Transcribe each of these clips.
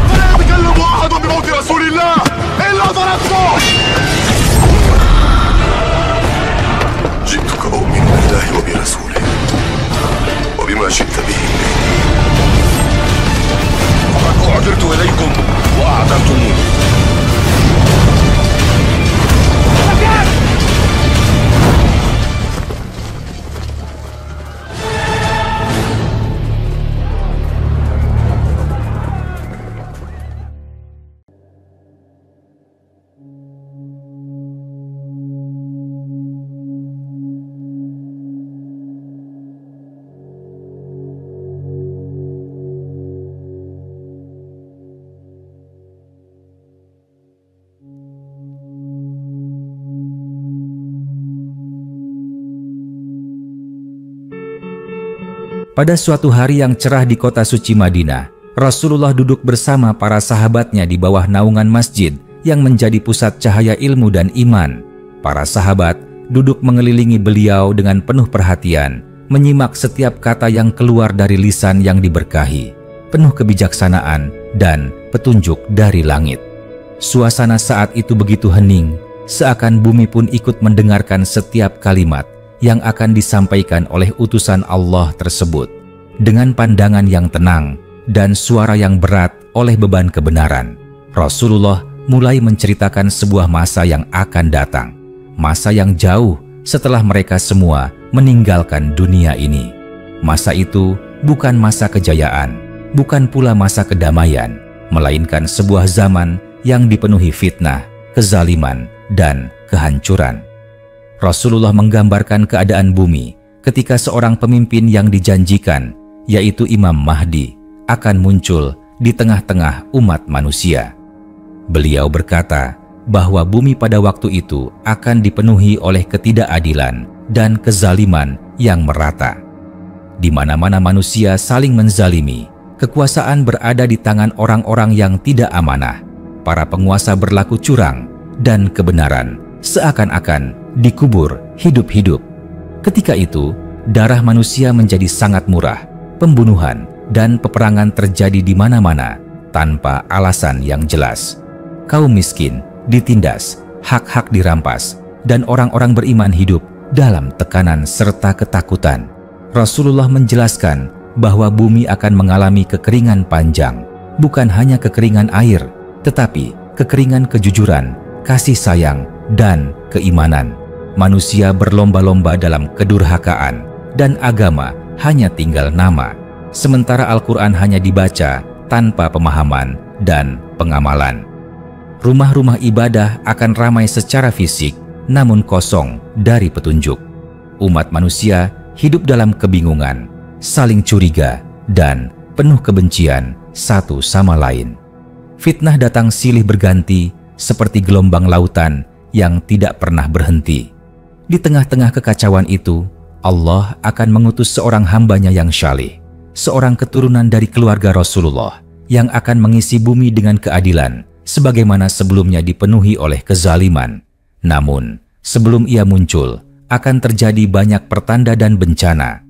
فلا يتكلم أحد بموت رسول الله إلا ضربته. جئتك أؤمن بالله وبرسوله وبما شئت به. فقد أعذرت إليكم وأعذرتموني. Pada suatu hari yang cerah di kota suci Madinah, Rasulullah duduk bersama para sahabatnya di bawah naungan masjid yang menjadi pusat cahaya ilmu dan iman. Para sahabat duduk mengelilingi beliau dengan penuh perhatian, menyimak setiap kata yang keluar dari lisan yang diberkahi, penuh kebijaksanaan dan petunjuk dari langit. Suasana saat itu begitu hening, seakan bumi pun ikut mendengarkan setiap kalimat yang akan disampaikan oleh utusan Allah tersebut, dengan pandangan yang tenang dan suara yang berat oleh beban kebenaran. Rasulullah mulai menceritakan sebuah masa yang akan datang, masa yang jauh setelah mereka semua meninggalkan dunia ini. Masa itu bukan masa kejayaan, bukan pula masa kedamaian, melainkan sebuah zaman yang dipenuhi fitnah, kezaliman, dan kehancuran. Rasulullah menggambarkan keadaan bumi ketika seorang pemimpin yang dijanjikan, yaitu Imam Mahdi, akan muncul di tengah-tengah umat manusia. Beliau berkata bahwa bumi pada waktu itu akan dipenuhi oleh ketidakadilan dan kezaliman yang merata. Di mana-mana manusia saling menzalimi, kekuasaan berada di tangan orang-orang yang tidak amanah, para penguasa berlaku curang, dan kebenaran seakan-akan dikubur hidup-hidup. Ketika itu, darah manusia menjadi sangat murah, pembunuhan dan peperangan terjadi di mana-mana tanpa alasan yang jelas. Kaum miskin ditindas, hak-hak dirampas, dan orang-orang beriman hidup dalam tekanan serta ketakutan. Rasulullah menjelaskan bahwa bumi akan mengalami kekeringan panjang, bukan hanya kekeringan air, tetapi kekeringan kejujuran, kasih sayang, dan keimanan. Manusia berlomba-lomba dalam kedurhakaan, dan agama hanya tinggal nama, sementara Al-Quran hanya dibaca tanpa pemahaman dan pengamalan. Rumah-rumah ibadah akan ramai secara fisik, namun kosong dari petunjuk. Umat manusia hidup dalam kebingungan, saling curiga, dan penuh kebencian satu sama lain. Fitnah datang silih berganti seperti gelombang lautan yang tidak pernah berhenti. Di tengah-tengah kekacauan itu, Allah akan mengutus seorang hambanya yang syalih, seorang keturunan dari keluarga Rasulullah yang akan mengisi bumi dengan keadilan, sebagaimana sebelumnya dipenuhi oleh kezaliman. Namun, sebelum ia muncul, akan terjadi banyak pertanda dan bencana.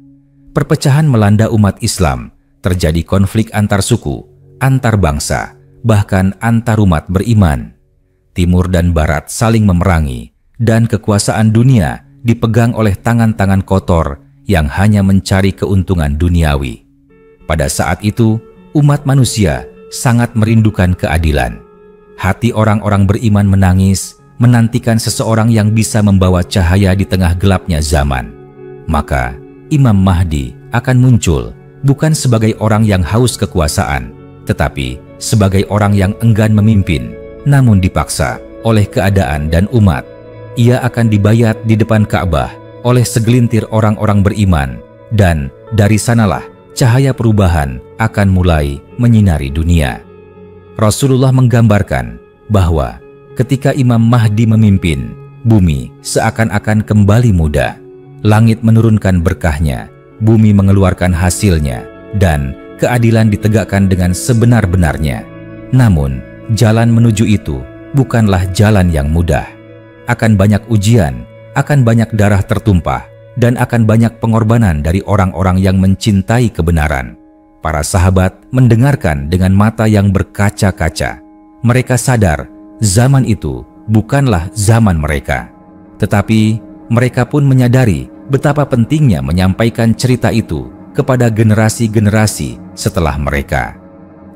Perpecahan melanda umat Islam, terjadi konflik antar suku, antar bangsa, bahkan antar umat beriman. Timur dan Barat saling memerangi, dan kekuasaan dunia dipegang oleh tangan-tangan kotor yang hanya mencari keuntungan duniawi. Pada saat itu, umat manusia sangat merindukan keadilan. Hati orang-orang beriman menangis, menantikan seseorang yang bisa membawa cahaya di tengah gelapnya zaman. Maka, Imam Mahdi akan muncul bukan sebagai orang yang haus kekuasaan, tetapi sebagai orang yang enggan memimpin, namun dipaksa oleh keadaan dan umat. Ia akan dibayat di depan Ka'bah oleh segelintir orang-orang beriman, dan dari sanalah cahaya perubahan akan mulai menyinari dunia. Rasulullah menggambarkan bahwa ketika Imam Mahdi memimpin, bumi seakan-akan kembali muda. Langit menurunkan berkahnya, bumi mengeluarkan hasilnya, dan keadilan ditegakkan dengan sebenar-benarnya. Namun, jalan menuju itu bukanlah jalan yang mudah. Akan banyak ujian, akan banyak darah tertumpah, dan akan banyak pengorbanan dari orang-orang yang mencintai kebenaran. Para sahabat mendengarkan dengan mata yang berkaca-kaca. Mereka sadar zaman itu bukanlah zaman mereka. Tetapi mereka pun menyadari betapa pentingnya menyampaikan cerita itu kepada generasi-generasi setelah mereka.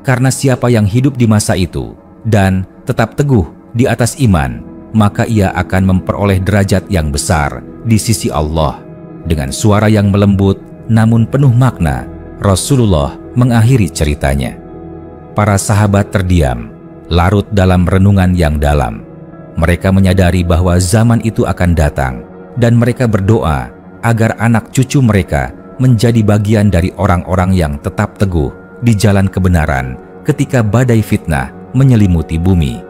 Karena siapa yang hidup di masa itu dan tetap teguh di atas iman, maka ia akan memperoleh derajat yang besar di sisi Allah. Dengan suara yang melembut namun penuh makna, Rasulullah mengakhiri ceritanya. Para sahabat terdiam, larut dalam renungan yang dalam. Mereka menyadari bahwa zaman itu akan datang, dan mereka berdoa agar anak cucu mereka menjadi bagian dari orang-orang yang tetap teguh di jalan kebenaran ketika badai fitnah menyelimuti bumi.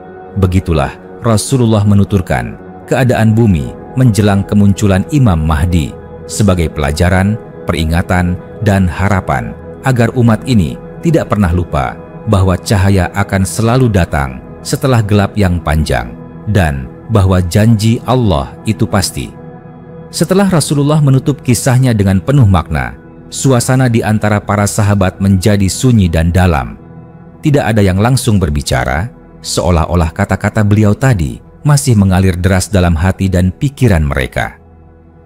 Begitulah Rasulullah menuturkan keadaan bumi menjelang kemunculan Imam Mahdi sebagai pelajaran, peringatan, dan harapan agar umat ini tidak pernah lupa bahwa cahaya akan selalu datang setelah gelap yang panjang, dan bahwa janji Allah itu pasti. Setelah Rasulullah menutup kisahnya dengan penuh makna, suasana di antara para sahabat menjadi sunyi dan dalam. Tidak ada yang langsung berbicara, seolah-olah kata-kata beliau tadi masih mengalir deras dalam hati dan pikiran mereka.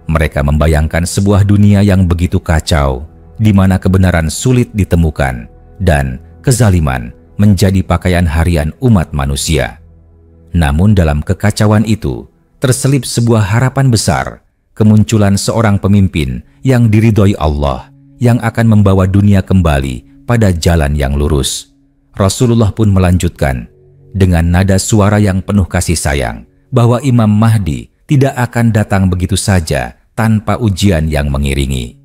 Mereka membayangkan sebuah dunia yang begitu kacau, di mana kebenaran sulit ditemukan dan kezaliman menjadi pakaian harian umat manusia. Namun dalam kekacauan itu terselip sebuah harapan besar, kemunculan seorang pemimpin yang diridhoi Allah, yang akan membawa dunia kembali pada jalan yang lurus. Rasulullah pun melanjutkan dengan nada suara yang penuh kasih sayang bahwa Imam Mahdi tidak akan datang begitu saja tanpa ujian yang mengiringi.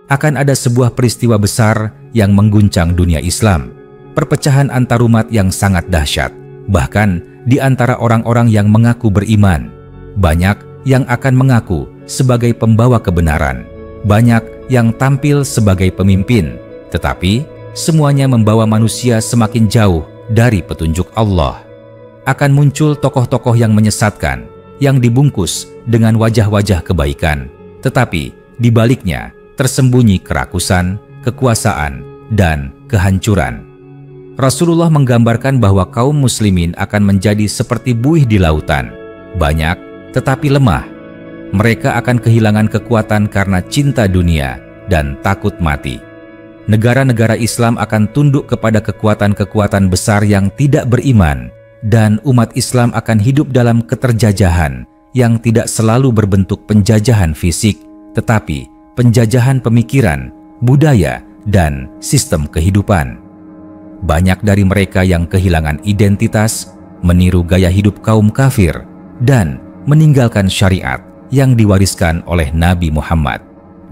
Akan ada sebuah peristiwa besar yang mengguncang dunia Islam, perpecahan antarumat yang sangat dahsyat, bahkan di antara orang-orang yang mengaku beriman. Banyak yang akan mengaku sebagai pembawa kebenaran, banyak yang tampil sebagai pemimpin, tetapi semuanya membawa manusia semakin jauh dari petunjuk Allah. Akan muncul tokoh-tokoh yang menyesatkan, yang dibungkus dengan wajah-wajah kebaikan, tetapi di baliknya tersembunyi kerakusan, kekuasaan, dan kehancuran. Rasulullah menggambarkan bahwa kaum muslimin akan menjadi seperti buih di lautan, banyak tetapi lemah. Mereka akan kehilangan kekuatan karena cinta dunia dan takut mati. Negara-negara Islam akan tunduk kepada kekuatan-kekuatan besar yang tidak beriman, dan umat Islam akan hidup dalam keterjajahan yang tidak selalu berbentuk penjajahan fisik, tetapi penjajahan pemikiran, budaya, dan sistem kehidupan. Banyak dari mereka yang kehilangan identitas, meniru gaya hidup kaum kafir, dan meninggalkan syariat yang diwariskan oleh Nabi Muhammad.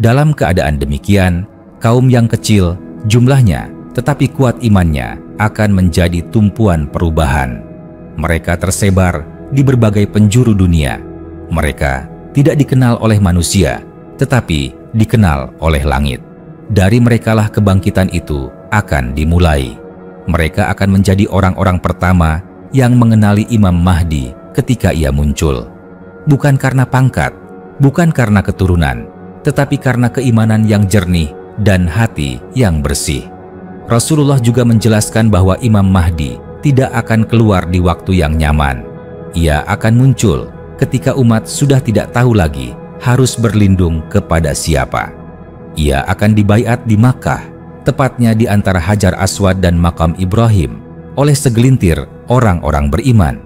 Dalam keadaan demikian, kaum yang kecil jumlahnya tetapi kuat imannya akan menjadi tumpuan perubahan. Mereka tersebar di berbagai penjuru dunia. Mereka tidak dikenal oleh manusia, tetapi dikenal oleh langit. Dari merekalah kebangkitan itu akan dimulai. Mereka akan menjadi orang-orang pertama yang mengenali Imam Mahdi ketika ia muncul. Bukan karena pangkat, bukan karena keturunan, tetapi karena keimanan yang jernih dan hati yang bersih. Rasulullah juga menjelaskan bahwa Imam Mahdi tidak akan keluar di waktu yang nyaman. Ia akan muncul ketika umat sudah tidak tahu lagi harus berlindung kepada siapa. Ia akan dibaiat di Makkah, tepatnya di antara Hajar Aswad dan Makam Ibrahim, oleh segelintir orang-orang beriman.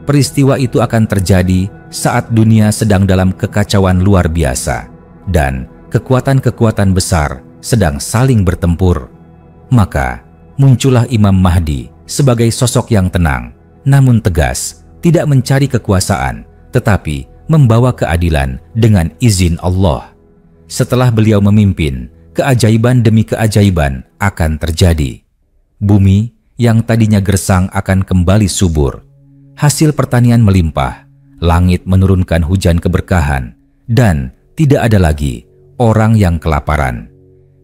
Peristiwa itu akan terjadi saat dunia sedang dalam kekacauan luar biasa, dan kekuatan-kekuatan besar sedang saling bertempur. Maka muncullah Imam Mahdi sebagai sosok yang tenang, namun tegas, tidak mencari kekuasaan, tetapi membawa keadilan dengan izin Allah. Setelah beliau memimpin, keajaiban demi keajaiban akan terjadi. Bumi yang tadinya gersang akan kembali subur. Hasil pertanian melimpah, langit menurunkan hujan keberkahan, dan tidak ada lagi orang yang kelaparan.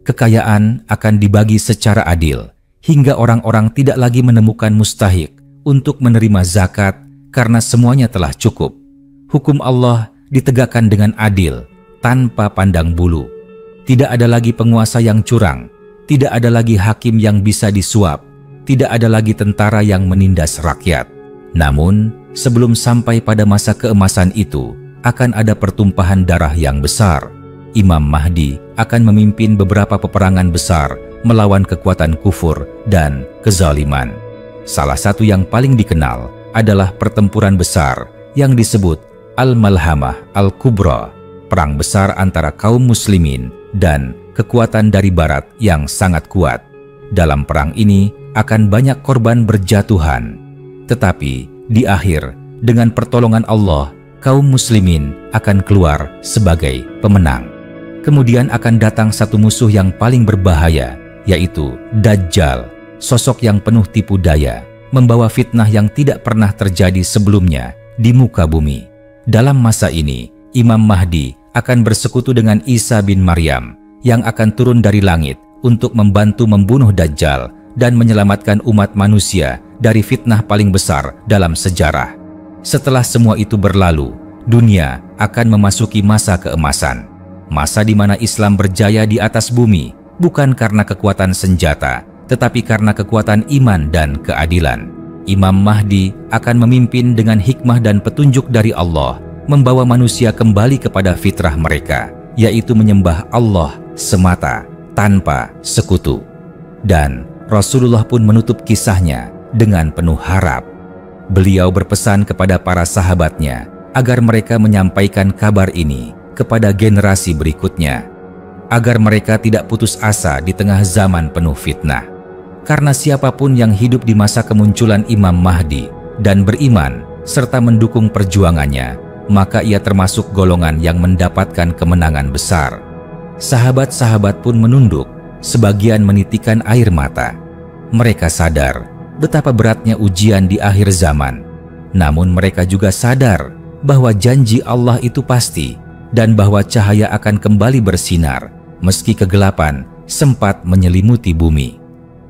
Kekayaan akan dibagi secara adil, hingga orang-orang tidak lagi menemukan mustahik untuk menerima zakat karena semuanya telah cukup. Hukum Allah ditegakkan dengan adil, tanpa pandang bulu. Tidak ada lagi penguasa yang curang, tidak ada lagi hakim yang bisa disuap, tidak ada lagi tentara yang menindas rakyat. Namun, sebelum sampai pada masa keemasan itu, akan ada pertumpahan darah yang besar. Imam Mahdi akan memimpin beberapa peperangan besar melawan kekuatan kufur dan kezaliman. Salah satu yang paling dikenal adalah pertempuran besar yang disebut Al-Malhamah Al-Kubra, perang besar antara kaum muslimin dan kekuatan dari barat yang sangat kuat. Dalam perang ini akan banyak korban berjatuhan, tetapi di akhir dengan pertolongan Allah, kaum muslimin akan keluar sebagai pemenang. Kemudian akan datang satu musuh yang paling berbahaya, yaitu Dajjal, sosok yang penuh tipu daya, membawa fitnah yang tidak pernah terjadi sebelumnya di muka bumi. Dalam masa ini, Imam Mahdi akan bersekutu dengan Isa bin Maryam yang akan turun dari langit untuk membantu membunuh Dajjal dan menyelamatkan umat manusia dari fitnah paling besar dalam sejarah. Setelah semua itu berlalu, dunia akan memasuki masa keemasan. Masa di mana Islam berjaya di atas bumi bukan karena kekuatan senjata, tetapi karena kekuatan iman dan keadilan. Imam Mahdi akan memimpin dengan hikmah dan petunjuk dari Allah, membawa manusia kembali kepada fitrah mereka, yaitu menyembah Allah semata, tanpa sekutu. Dan Rasulullah pun menutup kisahnya dengan penuh harap. Beliau berpesan kepada para sahabatnya agar mereka menyampaikan kabar ini kepada generasi berikutnya, agar mereka tidak putus asa di tengah zaman penuh fitnah. Karena siapapun yang hidup di masa kemunculan Imam Mahdi dan beriman serta mendukung perjuangannya, maka ia termasuk golongan yang mendapatkan kemenangan besar. Sahabat-sahabat pun menunduk, sebagian menitikan air mata. Mereka sadar betapa beratnya ujian di akhir zaman. Namun mereka juga sadar bahwa janji Allah itu pasti dan bahwa cahaya akan kembali bersinar meski kegelapan sempat menyelimuti bumi.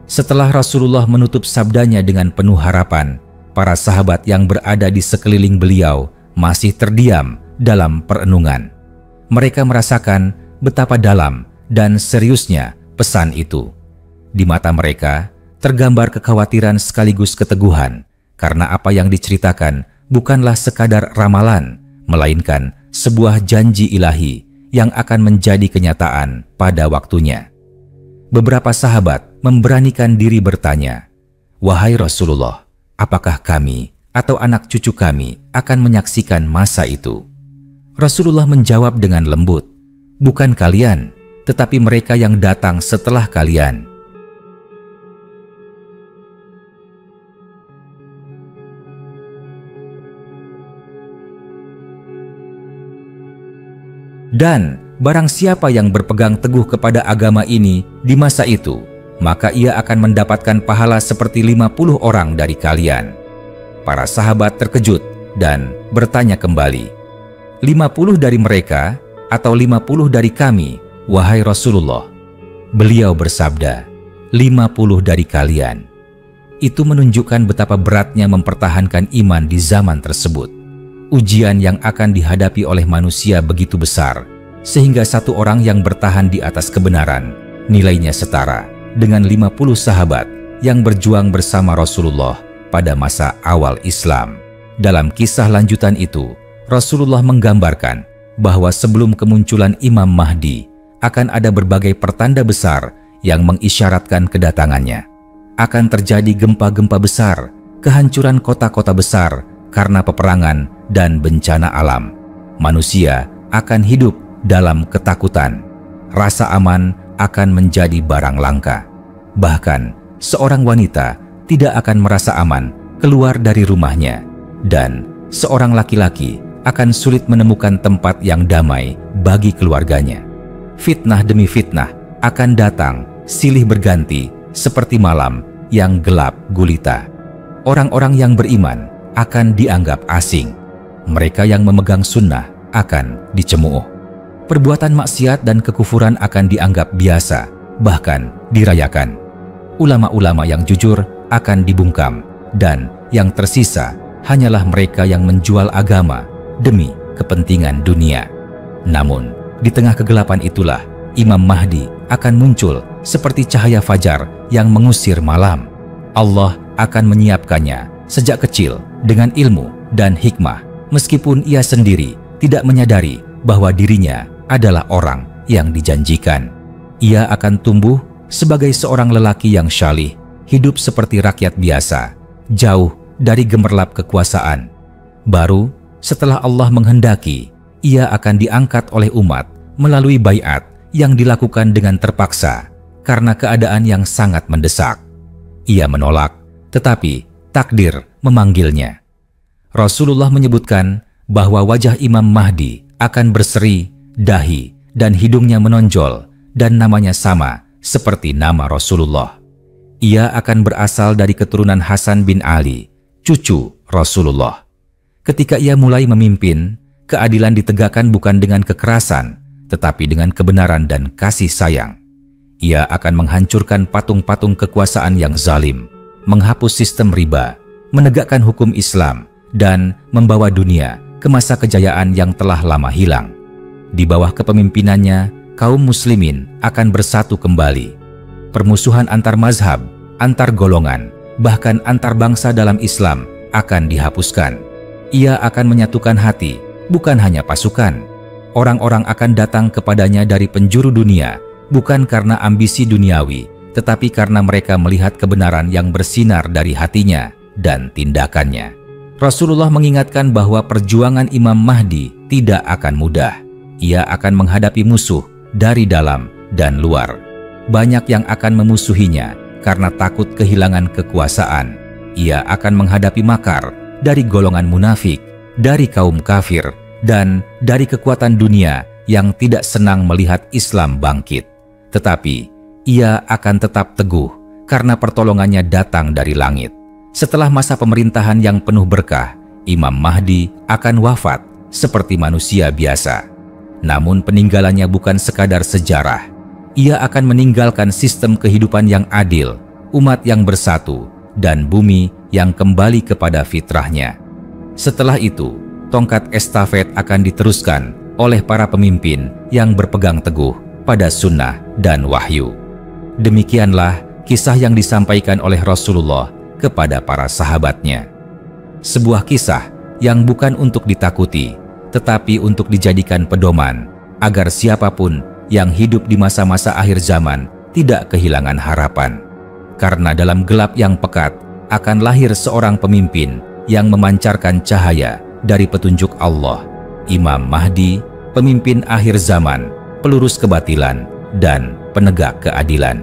Setelah Rasulullah menutup sabdanya dengan penuh harapan, para sahabat yang berada di sekeliling beliau masih terdiam dalam perenungan. Mereka merasakan betapa dalam dan seriusnya pesan itu. Di mata mereka tergambar kekhawatiran sekaligus keteguhan, karena apa yang diceritakan bukanlah sekadar ramalan, melainkan sebuah janji ilahi yang akan menjadi kenyataan pada waktunya. Beberapa sahabat memberanikan diri bertanya, "Wahai Rasulullah, apakah kami atau anak cucu kami akan menyaksikan masa itu?" Rasulullah menjawab dengan lembut, "Bukan kalian, tetapi mereka yang datang setelah kalian." Dan barang siapa yang berpegang teguh kepada agama ini di masa itu, maka ia akan mendapatkan pahala seperti 50 orang dari kalian. Para sahabat terkejut dan bertanya kembali, 50 dari mereka atau 50 dari kami, wahai Rasulullah? Beliau bersabda, 50 dari kalian. Itu menunjukkan betapa beratnya mempertahankan iman di zaman tersebut. Ujian yang akan dihadapi oleh manusia begitu besar, sehingga satu orang yang bertahan di atas kebenaran nilainya setara dengan 50 sahabat yang berjuang bersama Rasulullah pada masa awal Islam. Dalam kisah lanjutan itu, Rasulullah menggambarkan bahwa sebelum kemunculan Imam Mahdi akan ada berbagai pertanda besar yang mengisyaratkan kedatangannya. Akan terjadi gempa-gempa besar, kehancuran kota-kota besar karena peperangan dan bencana alam. Manusia akan hidup dalam ketakutan. Rasa aman akan menjadi barang langka. Bahkan, seorang wanita tidak akan merasa aman keluar dari rumahnya, dan seorang laki-laki akan sulit menemukan tempat yang damai bagi keluarganya. Fitnah demi fitnah akan datang silih berganti seperti malam yang gelap gulita. Orang-orang yang beriman akan dianggap asing. Mereka yang memegang sunnah akan dicemooh. Perbuatan maksiat dan kekufuran akan dianggap biasa, bahkan dirayakan. Ulama-ulama yang jujur akan dibungkam, dan yang tersisa hanyalah mereka yang menjual agama demi kepentingan dunia. Namun, di tengah kegelapan itulah Imam Mahdi akan muncul seperti cahaya fajar yang mengusir malam. Allah akan menyiapkannya sejak kecil dengan ilmu dan hikmah, meskipun ia sendiri tidak menyadari bahwa dirinya adalah orang yang dijanjikan. Ia akan tumbuh sebagai seorang lelaki yang syalih, hidup seperti rakyat biasa, jauh dari gemerlap kekuasaan. Baru setelah Allah menghendaki, ia akan diangkat oleh umat melalui baiat yang dilakukan dengan terpaksa karena keadaan yang sangat mendesak. Ia menolak, tetapi takdir memanggilnya. Rasulullah menyebutkan bahwa wajah Imam Mahdi akan berseri, dahi, dan hidungnya menonjol, dan namanya sama seperti nama Rasulullah. Ia akan berasal dari keturunan Hasan bin Ali, cucu Rasulullah. Ketika ia mulai memimpin, keadilan ditegakkan bukan dengan kekerasan, tetapi dengan kebenaran dan kasih sayang. Ia akan menghancurkan patung-patung kekuasaan yang zalim, menghapus sistem riba, menegakkan hukum Islam, dan membawa dunia ke masa kejayaan yang telah lama hilang. Di bawah kepemimpinannya, kaum muslimin akan bersatu kembali. Permusuhan antar mazhab, antar golongan, bahkan antar bangsa dalam Islam akan dihapuskan. Ia akan menyatukan hati, bukan hanya pasukan. Orang-orang akan datang kepadanya dari penjuru dunia, bukan karena ambisi duniawi, tetapi karena mereka melihat kebenaran yang bersinar dari hatinya dan tindakannya. Rasulullah mengingatkan bahwa perjuangan Imam Mahdi tidak akan mudah. Ia akan menghadapi musuh dari dalam dan luar. Banyak yang akan memusuhinya karena takut kehilangan kekuasaan. Ia akan menghadapi makar dari golongan munafik, dari kaum kafir, dan dari kekuatan dunia yang tidak senang melihat Islam bangkit. Tetapi ia akan tetap teguh karena pertolongannya datang dari langit. Setelah masa pemerintahan yang penuh berkah, Imam Mahdi akan wafat seperti manusia biasa. Namun peninggalannya bukan sekadar sejarah. Ia akan meninggalkan sistem kehidupan yang adil, umat yang bersatu, dan bumi yang kembali kepada fitrahnya. Setelah itu, tongkat estafet akan diteruskan oleh para pemimpin yang berpegang teguh pada sunnah dan wahyu. Demikianlah kisah yang disampaikan oleh Rasulullah kepada para sahabatnya. Sebuah kisah yang bukan untuk ditakuti, tetapi untuk dijadikan pedoman, agar siapapun yang hidup di masa-masa akhir zaman tidak kehilangan harapan. Karena dalam gelap yang pekat akan lahir seorang pemimpin yang memancarkan cahaya dari petunjuk Allah. Imam Mahdi, pemimpin akhir zaman, pelurus kebatilan, dan penegak keadilan.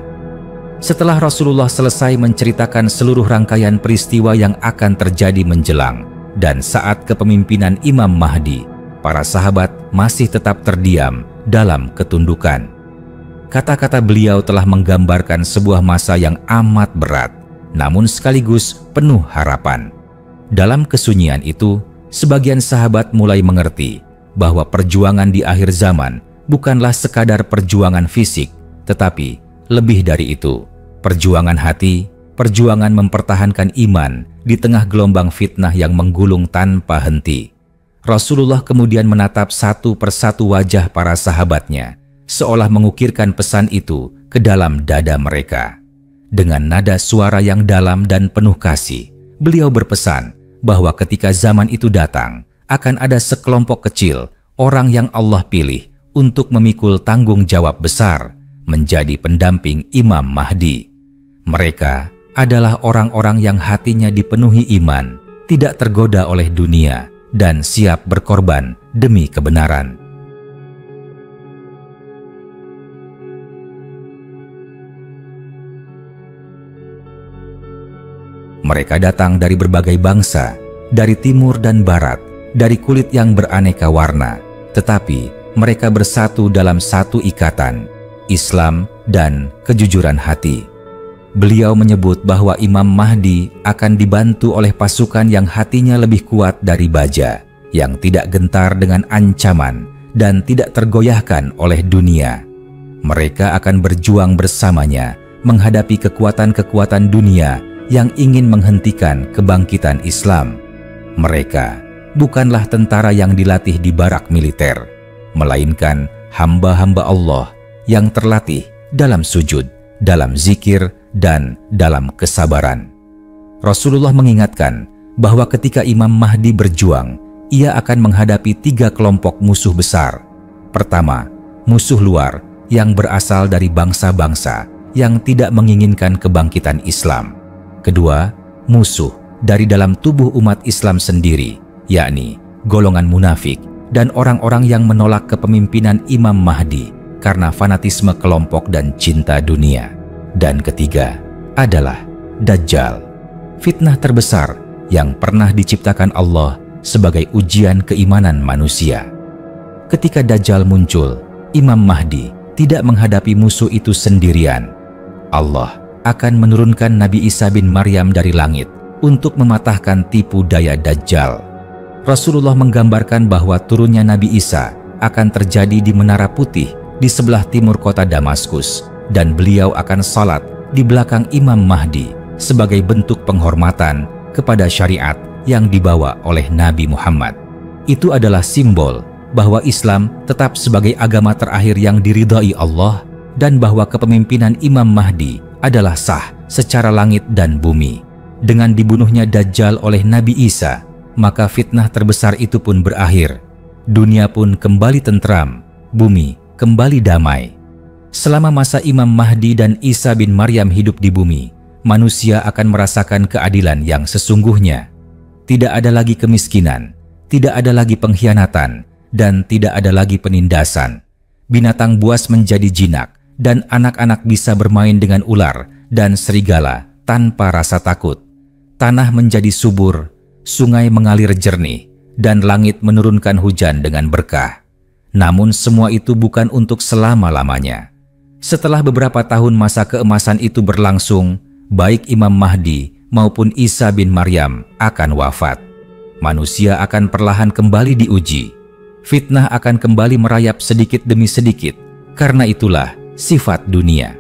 Setelah Rasulullah selesai menceritakan seluruh rangkaian peristiwa yang akan terjadi menjelang dan saat kepemimpinan Imam Mahdi, para sahabat masih tetap terdiam dalam ketundukan. Kata-kata beliau telah menggambarkan sebuah masa yang amat berat, namun sekaligus penuh harapan. Dalam kesunyian itu, sebagian sahabat mulai mengerti bahwa perjuangan di akhir zaman bukanlah sekadar perjuangan fisik, tetapi lebih dari itu, perjuangan hati, perjuangan mempertahankan iman di tengah gelombang fitnah yang menggulung tanpa henti. Rasulullah kemudian menatap satu persatu wajah para sahabatnya, seolah mengukirkan pesan itu ke dalam dada mereka. Dengan nada suara yang dalam dan penuh kasih, beliau berpesan bahwa ketika zaman itu datang, akan ada sekelompok kecil orang yang Allah pilih untuk memikul tanggung jawab besar, menjadi pendamping Imam Mahdi. Mereka adalah orang-orang yang hatinya dipenuhi iman, tidak tergoda oleh dunia, dan siap berkorban demi kebenaran. Mereka datang dari berbagai bangsa, dari timur dan barat, dari kulit yang beraneka warna, tetapi mereka bersatu dalam satu ikatan, Islam dan kejujuran hati. Beliau menyebut bahwa Imam Mahdi akan dibantu oleh pasukan yang hatinya lebih kuat dari baja, yang tidak gentar dengan ancaman dan tidak tergoyahkan oleh dunia. Mereka akan berjuang bersamanya menghadapi kekuatan-kekuatan dunia yang ingin menghentikan kebangkitan Islam. Mereka bukanlah tentara yang dilatih di barak militer, melainkan hamba-hamba Allah yang terlatih dalam sujud, dalam zikir, dan dalam kesabaran. Rasulullah mengingatkan bahwa ketika Imam Mahdi berjuang, ia akan menghadapi 3 kelompok musuh besar. Pertama, musuh luar yang berasal dari bangsa-bangsa yang tidak menginginkan kebangkitan Islam. Kedua, musuh dari dalam tubuh umat Islam sendiri, yakni golongan munafik dan orang-orang yang menolak kepemimpinan Imam Mahdi karena fanatisme kelompok dan cinta dunia. Dan ketiga adalah Dajjal, fitnah terbesar yang pernah diciptakan Allah sebagai ujian keimanan manusia. Ketika Dajjal muncul, Imam Mahdi tidak menghadapi musuh itu sendirian. Allah akan menurunkan Nabi Isa bin Maryam dari langit untuk mematahkan tipu daya Dajjal. Rasulullah menggambarkan bahwa turunnya Nabi Isa akan terjadi di Menara Putih di sebelah timur kota Damaskus, dan beliau akan salat di belakang Imam Mahdi sebagai bentuk penghormatan kepada syariat yang dibawa oleh Nabi Muhammad. Itu adalah simbol bahwa Islam tetap sebagai agama terakhir yang diridhai Allah dan bahwa kepemimpinan Imam Mahdi adalah sah secara langit dan bumi. Dengan dibunuhnya Dajjal oleh Nabi Isa, maka fitnah terbesar itu pun berakhir. Dunia pun kembali tentram, bumi kembali damai. Selama masa Imam Mahdi dan Isa bin Maryam hidup di bumi, manusia akan merasakan keadilan yang sesungguhnya. Tidak ada lagi kemiskinan, tidak ada lagi pengkhianatan, dan tidak ada lagi penindasan. Binatang buas menjadi jinak, dan anak-anak bisa bermain dengan ular dan serigala tanpa rasa takut. Tanah menjadi subur, sungai mengalir jernih, dan langit menurunkan hujan dengan berkah. Namun semua itu bukan untuk selama-lamanya. Setelah beberapa tahun masa keemasan itu berlangsung, baik Imam Mahdi maupun Isa bin Maryam akan wafat. Manusia akan perlahan kembali diuji. Fitnah akan kembali merayap sedikit demi sedikit, karena itulah sifat dunia.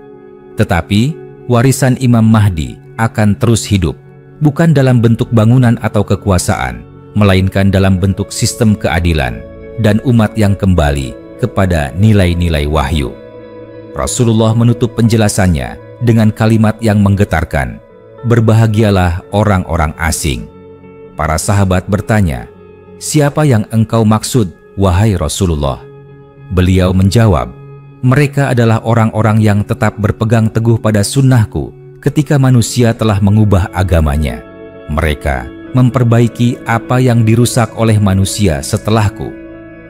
Tetapi warisan Imam Mahdi akan terus hidup, bukan dalam bentuk bangunan atau kekuasaan, melainkan dalam bentuk sistem keadilan dan umat yang kembali kepada nilai-nilai wahyu. Rasulullah menutup penjelasannya dengan kalimat yang menggetarkan, "Berbahagialah orang-orang asing." Para sahabat bertanya, "Siapa yang engkau maksud, wahai Rasulullah?" Beliau menjawab, "Mereka adalah orang-orang yang tetap berpegang teguh pada sunnahku ketika manusia telah mengubah agamanya. Mereka memperbaiki apa yang dirusak oleh manusia setelahku.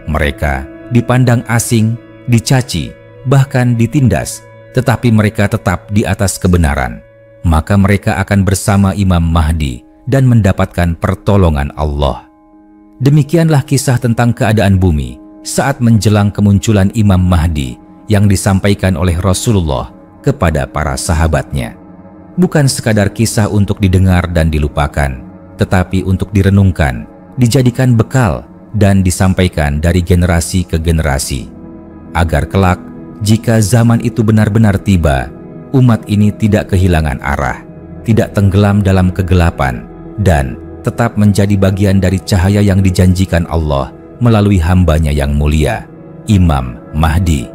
Mereka dipandang asing, dicaci, bahkan ditindas, tetapi mereka tetap di atas kebenaran. Maka mereka akan bersama Imam Mahdi dan mendapatkan pertolongan Allah." Demikianlah kisah tentang keadaan bumi saat menjelang kemunculan Imam Mahdi yang disampaikan oleh Rasulullah kepada para sahabatnya. Bukan sekadar kisah untuk didengar dan dilupakan, tetapi untuk direnungkan, dijadikan bekal, dan disampaikan dari generasi ke generasi. Agar kelak, jika zaman itu benar-benar tiba, umat ini tidak kehilangan arah, tidak tenggelam dalam kegelapan, dan tetap menjadi bagian dari cahaya yang dijanjikan Allah melalui hambanya yang mulia, Imam Mahdi.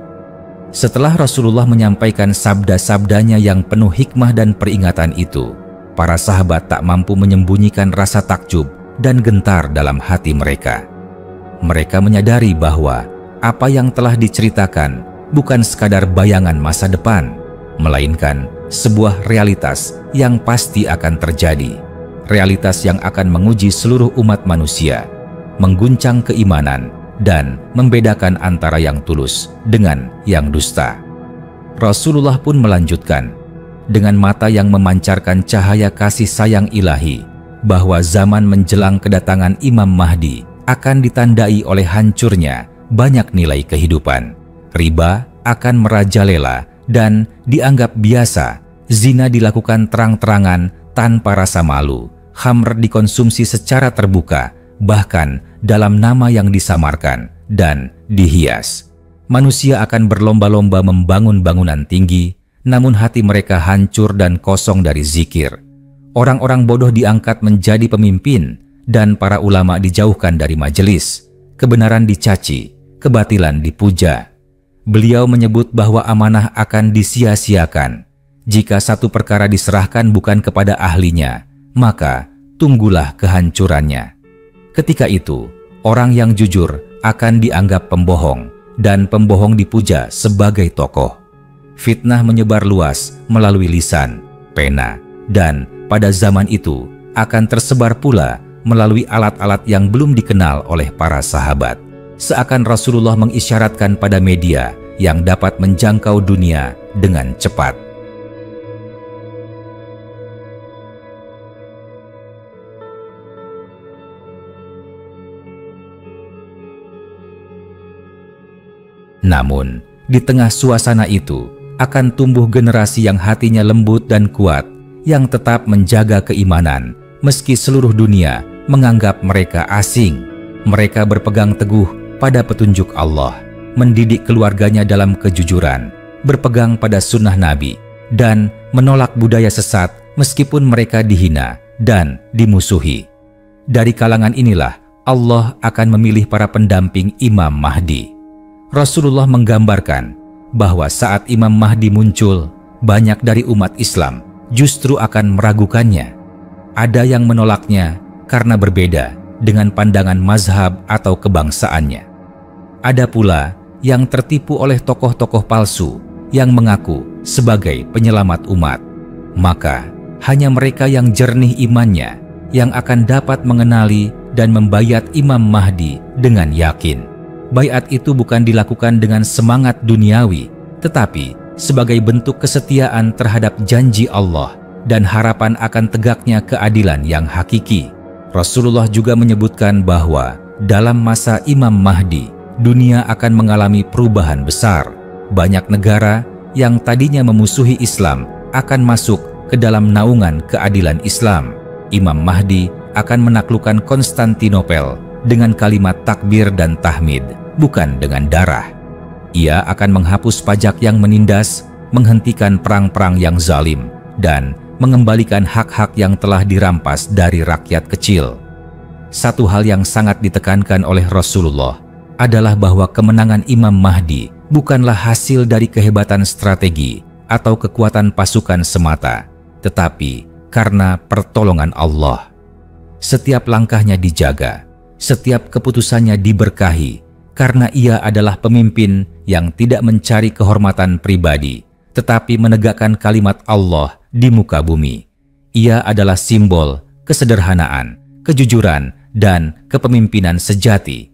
Setelah Rasulullah menyampaikan sabda-sabdanya yang penuh hikmah dan peringatan itu, para sahabat tak mampu menyembunyikan rasa takjub dan gentar dalam hati mereka. Mereka menyadari bahwa apa yang telah diceritakan bukan sekadar bayangan masa depan, melainkan sebuah realitas yang pasti akan terjadi. Realitas yang akan menguji seluruh umat manusia, mengguncang keimanan, dan membedakan antara yang tulus dengan yang dusta. Rasulullah pun melanjutkan, dengan mata yang memancarkan cahaya kasih sayang ilahi, bahwa zaman menjelang kedatangan Imam Mahdi akan ditandai oleh hancurnya banyak nilai kehidupan. Riba akan merajalela dan dianggap biasa, zina dilakukan terang-terangan tanpa rasa malu, khamr dikonsumsi secara terbuka, bahkan dalam nama yang disamarkan dan dihias. Manusia akan berlomba-lomba membangun bangunan tinggi, namun hati mereka hancur dan kosong dari zikir. Orang-orang bodoh diangkat menjadi pemimpin, dan para ulama dijauhkan dari majelis, kebenaran dicaci, kebatilan dipuja. Beliau menyebut bahwa amanah akan disia-siakan. Jika satu perkara diserahkan bukan kepada ahlinya, maka tunggulah kehancurannya. Ketika itu, orang yang jujur akan dianggap pembohong, dan pembohong dipuja sebagai tokoh. Fitnah menyebar luas melalui lisan, pena, dan pada zaman itu akan tersebar pula melalui alat-alat yang belum dikenal oleh para sahabat. Seakan Rasulullah mengisyaratkan pada media yang dapat menjangkau dunia dengan cepat. Namun, di tengah suasana itu akan tumbuh generasi yang hatinya lembut dan kuat, yang tetap menjaga keimanan meski seluruh dunia menganggap mereka asing. Mereka berpegang teguh pada petunjuk Allah, mendidik keluarganya dalam kejujuran, berpegang pada sunnah Nabi, dan menolak budaya sesat meskipun mereka dihina dan dimusuhi. Dari kalangan inilah Allah akan memilih para pendamping Imam Mahdi. Rasulullah menggambarkan bahwa saat Imam Mahdi muncul, banyak dari umat Islam justru akan meragukannya. Ada yang menolaknya karena berbeda dengan pandangan mazhab atau kebangsaannya. Ada pula yang tertipu oleh tokoh-tokoh palsu yang mengaku sebagai penyelamat umat. Maka hanya mereka yang jernih imannya yang akan dapat mengenali dan membayat Imam Mahdi dengan yakin. Baiat itu bukan dilakukan dengan semangat duniawi, tetapi sebagai bentuk kesetiaan terhadap janji Allah dan harapan akan tegaknya keadilan yang hakiki. Rasulullah juga menyebutkan bahwa dalam masa Imam Mahdi, dunia akan mengalami perubahan besar. Banyak negara yang tadinya memusuhi Islam akan masuk ke dalam naungan keadilan Islam. Imam Mahdi akan menaklukkan Konstantinopel dengan kalimat takbir dan tahmid, bukan dengan darah. Ia akan menghapus pajak yang menindas, menghentikan perang-perang yang zalim, dan mengembalikan hak-hak yang telah dirampas dari rakyat kecil. Satu hal yang sangat ditekankan oleh Rasulullah adalah bahwa kemenangan Imam Mahdi bukanlah hasil dari kehebatan strategi atau kekuatan pasukan semata, tetapi karena pertolongan Allah. Setiap langkahnya dijaga, setiap keputusannya diberkahi, karena ia adalah pemimpin yang tidak mencari kehormatan pribadi, tetapi menegakkan kalimat Allah di muka bumi. Ia adalah simbol kesederhanaan, kejujuran, dan kepemimpinan sejati.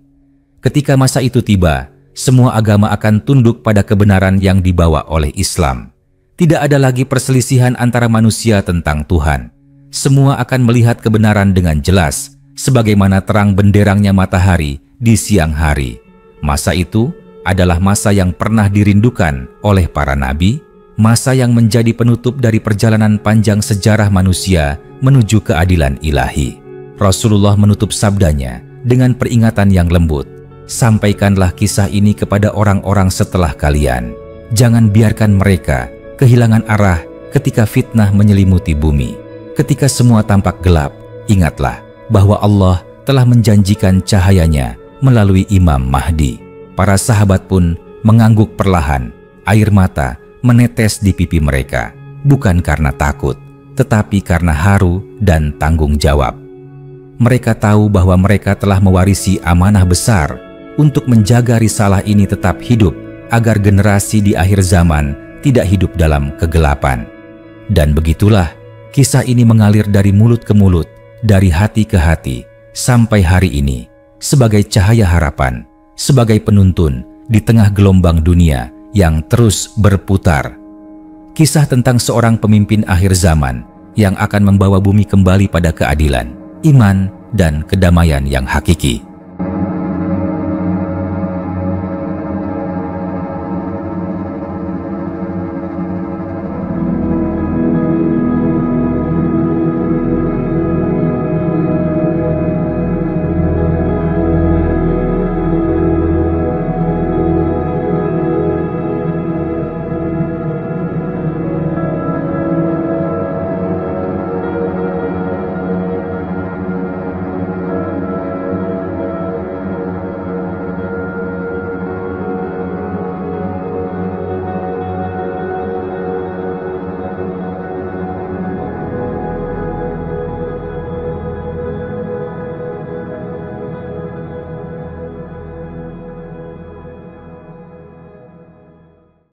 Ketika masa itu tiba, semua agama akan tunduk pada kebenaran yang dibawa oleh Islam. Tidak ada lagi perselisihan antara manusia tentang Tuhan. Semua akan melihat kebenaran dengan jelas, sebagaimana terang benderangnya matahari di siang hari. Masa itu adalah masa yang pernah dirindukan oleh para nabi, masa yang menjadi penutup dari perjalanan panjang sejarah manusia menuju keadilan ilahi. Rasulullah menutup sabdanya dengan peringatan yang lembut. Sampaikanlah kisah ini kepada orang-orang setelah kalian. Jangan biarkan mereka kehilangan arah ketika fitnah menyelimuti bumi. Ketika semua tampak gelap, ingatlah bahwa Allah telah menjanjikan cahayanya melalui Imam Mahdi. Para sahabat pun mengangguk perlahan. Air mata menetes di pipi mereka, bukan karena takut, tetapi karena haru dan tanggung jawab. Mereka tahu bahwa mereka telah mewarisi amanah besar untuk menjaga risalah ini tetap hidup, agar generasi di akhir zaman tidak hidup dalam kegelapan. Dan begitulah, kisah ini mengalir dari mulut ke mulut, dari hati ke hati, sampai hari ini, sebagai cahaya harapan, sebagai penuntun di tengah gelombang dunia yang terus berputar. Kisah tentang seorang pemimpin akhir zaman yang akan membawa bumi kembali pada keadilan, iman, dan kedamaian yang hakiki.